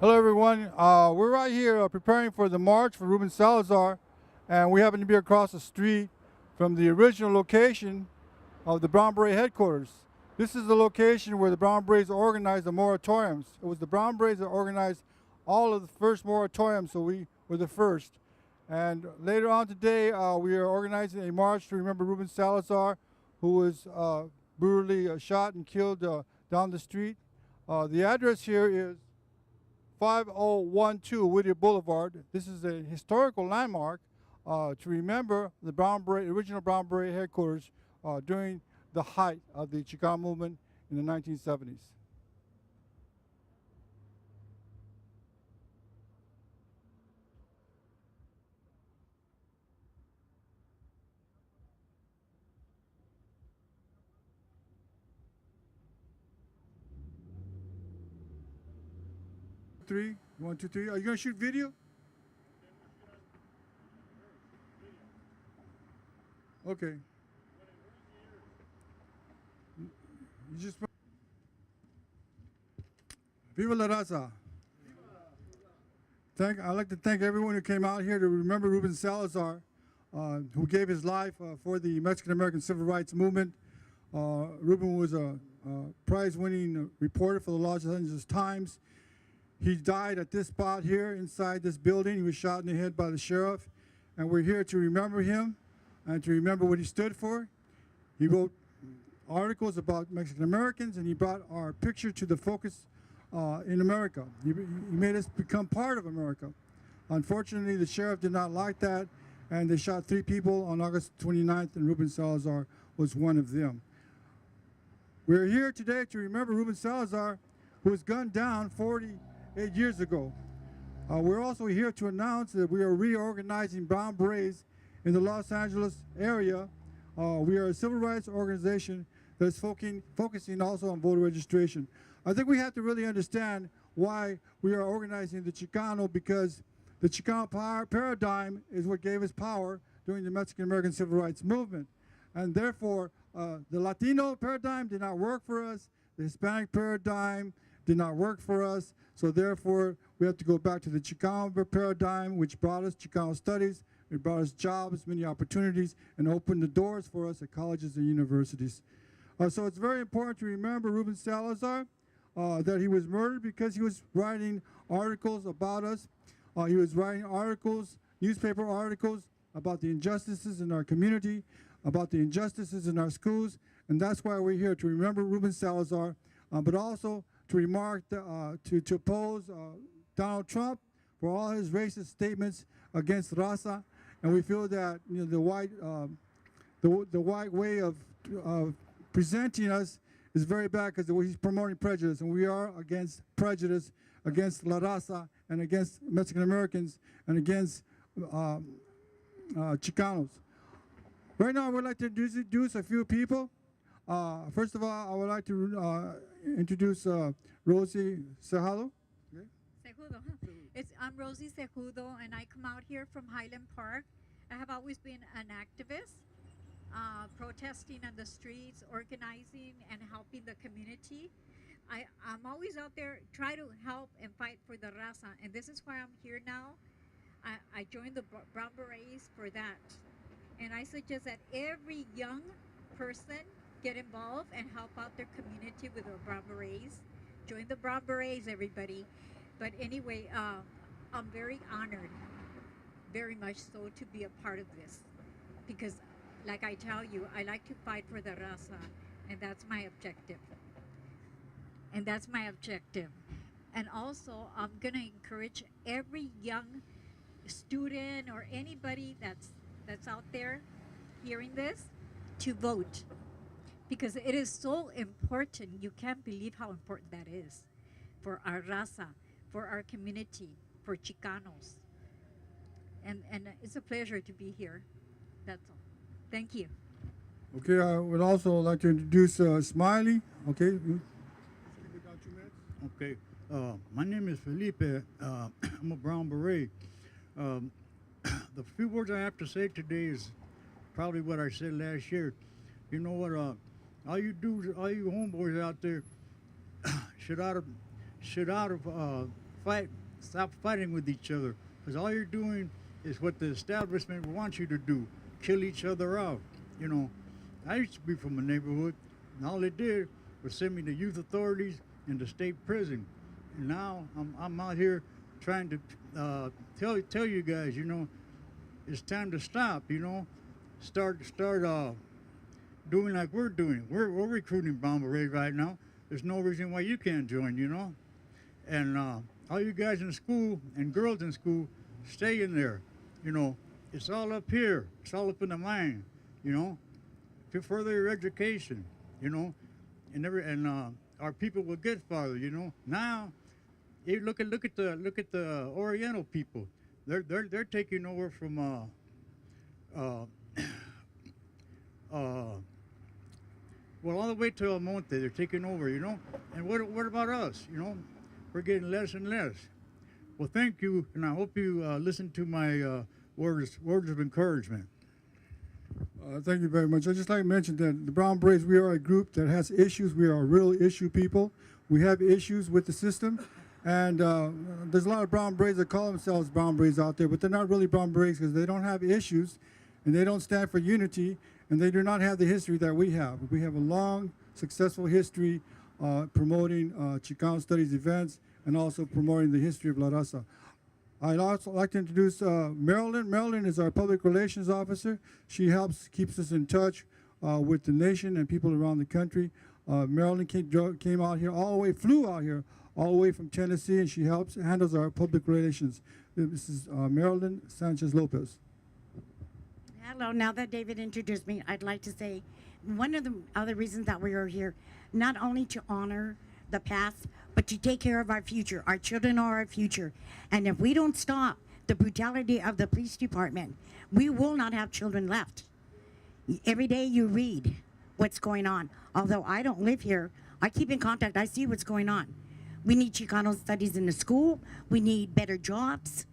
Hello, everyone. We're right here preparing for the march for Ruben Salazar, and we happen to be across the street from the original location of the Brown Beret headquarters. This is the location where the Brown Berets organized the moratoriums. It was the Brown Berets that organized all of the first moratoriums, so we were the first. And later on today, we are organizing a march to remember Ruben Salazar, who was brutally shot and killed down the street. The address here is 5012 Whittier Boulevard. This is a historical landmark to remember the original Brown Beret headquarters during the height of the Chicano movement in the 1970s. Three, 1, 2, 3. Are you gonna shoot video? Okay. You just. Viva la raza. I'd like to thank everyone who came out here to remember Ruben Salazar, who gave his life for the Mexican-American Civil Rights Movement. Ruben was a prize-winning reporter for the Los Angeles Times. He died at this spot here inside this building. He was shot in the head by the sheriff, and we're here to remember him and to remember what he stood for. He wrote articles about Mexican Americans, and he brought our picture to the focus in America. He made us become part of America. Unfortunately, the sheriff did not like that, and they shot 3 people on August 29th, and Ruben Salazar was one of them. We're here today to remember Ruben Salazar, who was gunned down 48 years ago. We're also here to announce that we are reorganizing Brown Berets in the Los Angeles area. We are a civil rights organization that is focusing also on voter registration. I think we have to really understand why we are organizing the Chicano, because the Chicano paradigm is what gave us power during the Mexican-American Civil Rights Movement. And therefore, the Latino paradigm did not work for us. The Hispanic paradigm did not work for us. So therefore, we have to go back to the Chicano paradigm, which brought us Chicano Studies. It brought us jobs, many opportunities, and opened the doors for us at colleges and universities. So it's very important to remember Ruben Salazar, that he was murdered because he was writing articles about us. He was writing articles, newspaper articles, about the injustices in our community, about the injustices in our schools, and that's why we're here, to remember Ruben Salazar, but also to to oppose Donald Trump for all his racist statements against raza. And we feel that the white way of presenting us is very bad, because he's promoting prejudice, and we are against prejudice, against la raza, and against Mexican Americans, and against Chicanos. Right now, I would like to introduce a few people. First of all, I would like to introduce Rosie Cejado. Okay. Cejudo. I'm Rosie Cejudo, and I come out here from Highland Park. I have always been an activist, protesting on the streets, organizing and helping the community. I'm always out there trying to help and fight for the raza, and this is why I'm here now. I joined the Brown Berets for that, and I suggest that every young person get involved and help out their community with the Brown Berets. Join the Brown Berets, everybody. But anyway, I'm very honored, very much so, to be a part of this, because like I tell you, I like to fight for the raza, and that's my objective. And also, I'm gonna encourage every young student or anybody that's out there hearing this to vote, because it is so important. You can't believe how important that is for our raza, for our community, for Chicanos. And it's a pleasure to be here. That's all. Thank you. Okay, I would also like to introduce Smiley. Okay. Okay, my name is Felipe. I'm a Brown Beret. The few words I have to say today is probably what I said last year. You know what? All you homeboys out there should out of stop fighting with each other, because all you're doing is what the establishment wants you to do, kill each other out. You know, I used to be from a neighborhood, and all they did was send me to youth authorities and to state prison. And now I'm out here trying to tell you guys, you know, it's time to stop. You know, start doing like we're doing. We're recruiting Brown Berets right now. There's no reason why you can't join. You know, and all you guys in school and girls in school, stay in there. You know, it's all up here. It's all up in the mind. You know, to further your education. You know, and our people will get farther. You know, now. You look at the Oriental people. They're taking over from well, all the way to El Monte. They're taking over, you know. And what about us? You know, we're getting less and less. Well, thank you, and I hope you listen to my words of encouragement. Thank you very much. I'd just like to mention that the Brown Berets, we are a group that has issues. We are real issue people. We have issues with the system. And there's a lot of Brown Berets that call themselves Brown Berets out there, but they're not really Brown Berets because they don't have issues, and they don't stand for unity, and they do not have the history that we have. We have a long, successful history promoting Chicano Studies events and also promoting the history of La Raza. I'd also like to introduce Marilyn. Marilyn is our public relations officer. She keeps us in touch with the nation and people around the country. Marilyn came out here flew out here all the way from Tennessee, and she handles our public relations. This is Marilyn Sanchez Lopez. Hello, now that David introduced me, I'd like to say one of the other reasons that we are here, not only to honor the past, but to take care of our future. Our children are our future. And if we don't stop the brutality of the police department, we will not have children left. Every day you read what's going on. Although I don't live here, I keep in contact, I see what's going on. We need Chicano Studies in the school. We need better jobs.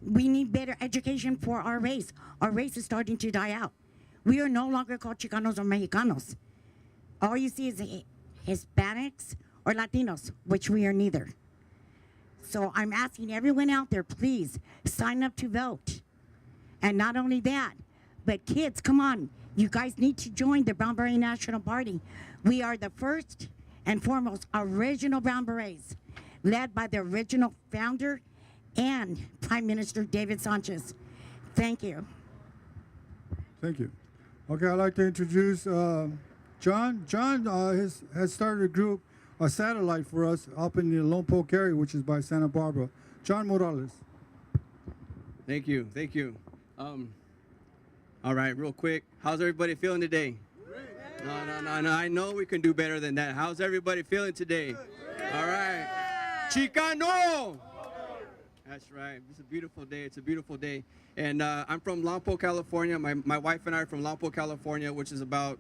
We need better education for our race. Our race is starting to die out. We are no longer called Chicanos or Mexicanos. All you see is Hispanics or Latinos, which we are neither. So I'm asking everyone out there, please sign up to vote. And not only that, but kids, come on. You guys need to join the Brown Beret National Party. We are the first and foremost original Brown Berets, led by the original founder and Prime Minister David Sanchez. Thank you. Thank you. Okay, I'd like to introduce John. John has started a group, a satellite for us up in the Lompoc area, which is by Santa Barbara. John Morales. Thank you. Thank you. All right, real quick. How's everybody feeling today? No. I know we can do better than that. How's everybody feeling today? All right. Chicano! That's right. It's a beautiful day. It's a beautiful day. And I'm from Lompoc, California. My wife and I are from Lompoc, California, which is about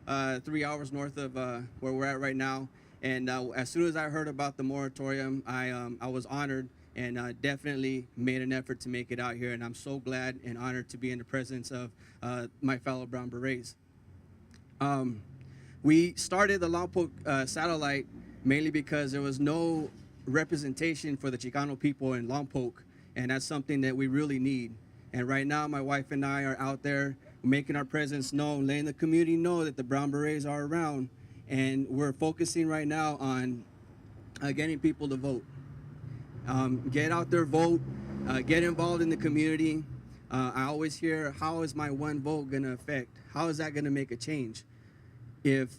3 hours north of where we're at right now. And as soon as I heard about the moratorium, I was honored and definitely made an effort to make it out here. And I'm so glad and honored to be in the presence of my fellow Brown Berets. We started the Lompoc Satellite mainly because there was no representation for the Chicano people in Lompoc, and that's something that we really need. And right now, my wife and I are out there making our presence known, letting the community know that the Brown Berets are around, and we're focusing right now on getting people to vote. Get out there, vote, get involved in the community. I always hear, how is my one vote gonna affect? How is that gonna make a change? If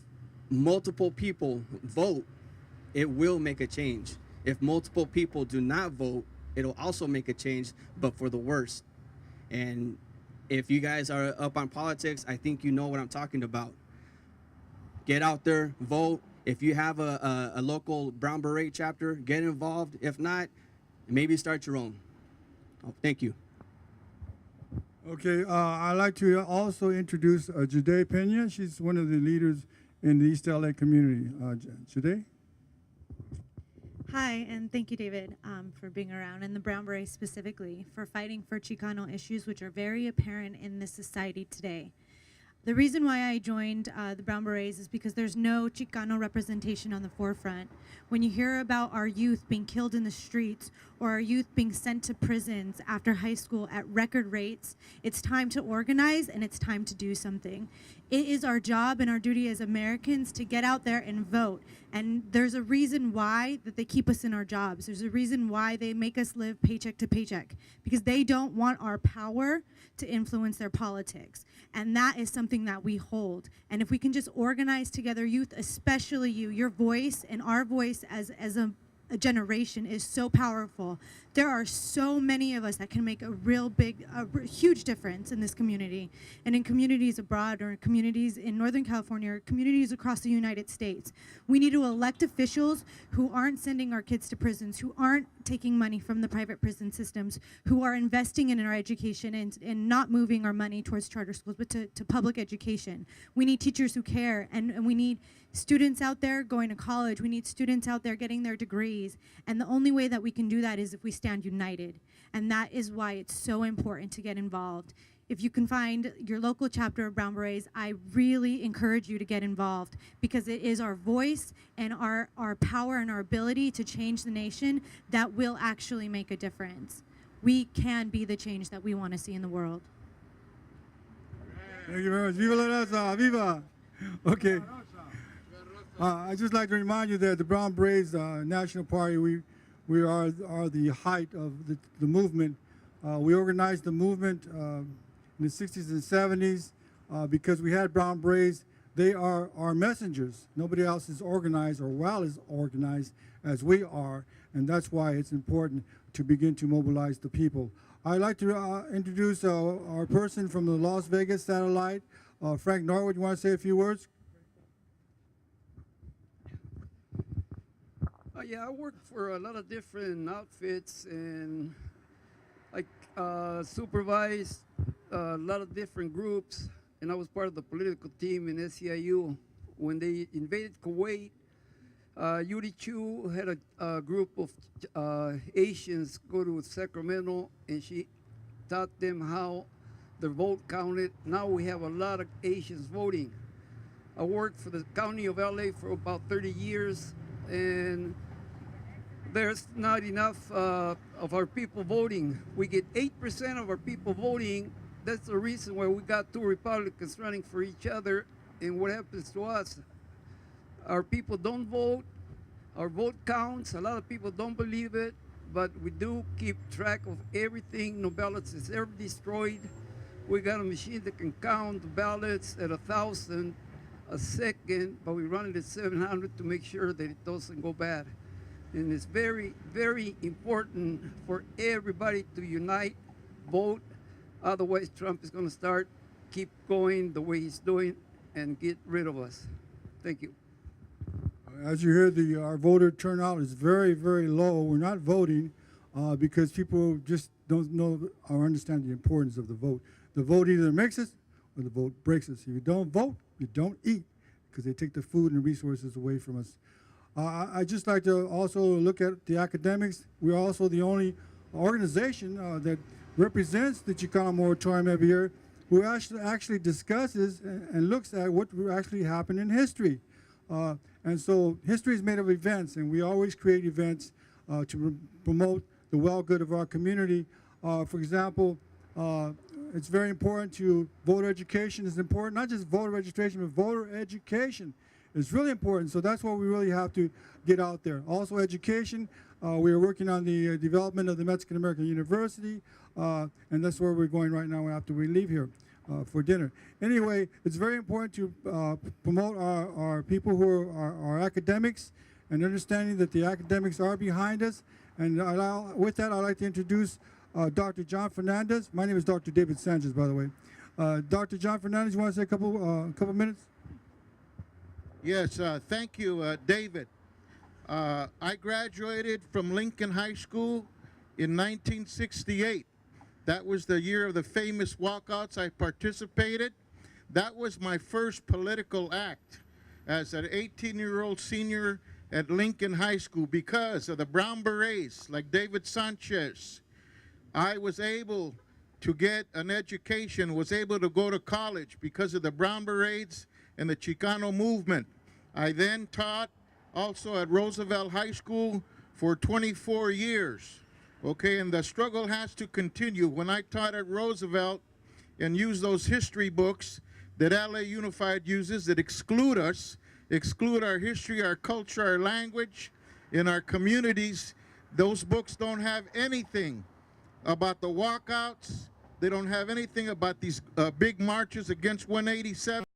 multiple people vote, it will make a change. If multiple people do not vote, it'll also make a change, but for the worse. And if you guys are up on politics, I think you know what I'm talking about. Get out there, vote. If you have a local Brown Beret chapter, get involved. If not, maybe start your own. Oh, thank you. Okay, I'd like to also introduce Jade Pena. She's one of the leaders in the East LA community. Jade? Hi, and thank you, David, for being around, and the Brown Berets specifically, for fighting for Chicano issues, which are very apparent in this society today. The reason why I joined the Brown Berets is because there's no Chicano representation on the forefront. When you hear about our youth being killed in the streets or our youth being sent to prisons after high school at record rates, it's time to organize and it's time to do something. It is our job and our duty as Americans to get out there and vote. And there's a reason why that they keep us in our jobs. There's a reason why they make us live paycheck to paycheck, because they don't want our power to influence their politics. And that is something that we hold. And if we can just organize together, youth, especially you, your voice and our voice as a generation is so powerful. There are so many of us that can make a real big, huge difference in this community and in communities abroad or communities in Northern California or communities across the United States. We need to elect officials who aren't sending our kids to prisons, who aren't taking money from the private prison systems, who are investing in our education and not moving our money towards charter schools, but to public education. We need teachers who care, and we need students out there going to college. We need students out there getting their degrees. And the only way that we can do that is if we stand united. And that is why it's so important to get involved. If you can find your local chapter of Brown Berets, I really encourage you to get involved, because it is our voice and our power and our ability to change the nation that will actually make a difference. We can be the change that we want to see in the world. Thank you very much. Viva la raza, viva! Okay. I'd just like to remind you that the Brown Berets National Party, we are the height of the movement. We organized the movement in the 60s and 70s because we had Brown Berets. They are our messengers. Nobody else is organized or well as organized as we are, and that's why it's important to begin to mobilize the people. I'd like to introduce our person from the Las Vegas Satellite, Frank Norwood. You want to say a few words? Yeah, I worked for a lot of different outfits and supervised a lot of different groups, and I was part of the political team in SEIU. When they invaded Kuwait, Yuri Chu had a group of Asians go to Sacramento, and she taught them how their vote counted. Now we have a lot of Asians voting. I worked for the county of LA for about 30 years, and there's not enough of our people voting. We get 8% of our people voting. That's the reason why we got two Republicans running for each other. And what happens to us? Our people don't vote. Our vote counts. A lot of people don't believe it, but we do keep track of everything. No ballots is ever destroyed. We got a machine that can count the ballots at 1,000 a second, but we run it at 700 to make sure that it doesn't go bad. And it's very, very important for everybody to unite, vote. Otherwise, Trump is going to keep going the way he's doing and get rid of us. Thank you. As you hear, our voter turnout is very, very low. We're not voting because people just don't know or understand the importance of the vote. The vote either makes us or the vote breaks us. If you don't vote, you don't eat, because they take the food and resources away from us. I'd just like to also look at the academics. We're also the only organization that represents the Chicano Moratorium every year, who actually discusses and looks at what actually happened in history. And so history is made of events, and we always create events to promote the well-good of our community. For example, it's very important to voter education is important, not just voter registration, but voter education. It's really important, so that's what we really have to get out there. Also education, we are working on the development of the Mexican-American University, and that's where we're going right now after we leave here for dinner. Anyway, it's very important to promote our people who are our academics, and understanding that the academics are behind us. And with that, I'd like to introduce Dr. John Fernandez. My name is Dr. David Sanchez, by the way. Dr. John Fernandez, you want to say a couple minutes? Yes, thank you, David. I graduated from Lincoln High School in 1968. That was the year of the famous walkouts. I participated. That was my first political act as an 18-year-old senior at Lincoln High School. Because of the Brown Berets, like David Sanchez, I was able to get an education, was able to go to college because of the Brown Berets and the Chicano movement. I then taught also at Roosevelt High School for 24 years. Okay, and the struggle has to continue. When I taught at Roosevelt and used those history books that LA Unified uses that exclude us, exclude our history, our culture, our language, in our communities, those books don't have anything about the walkouts. They don't have anything about these big marches against 187.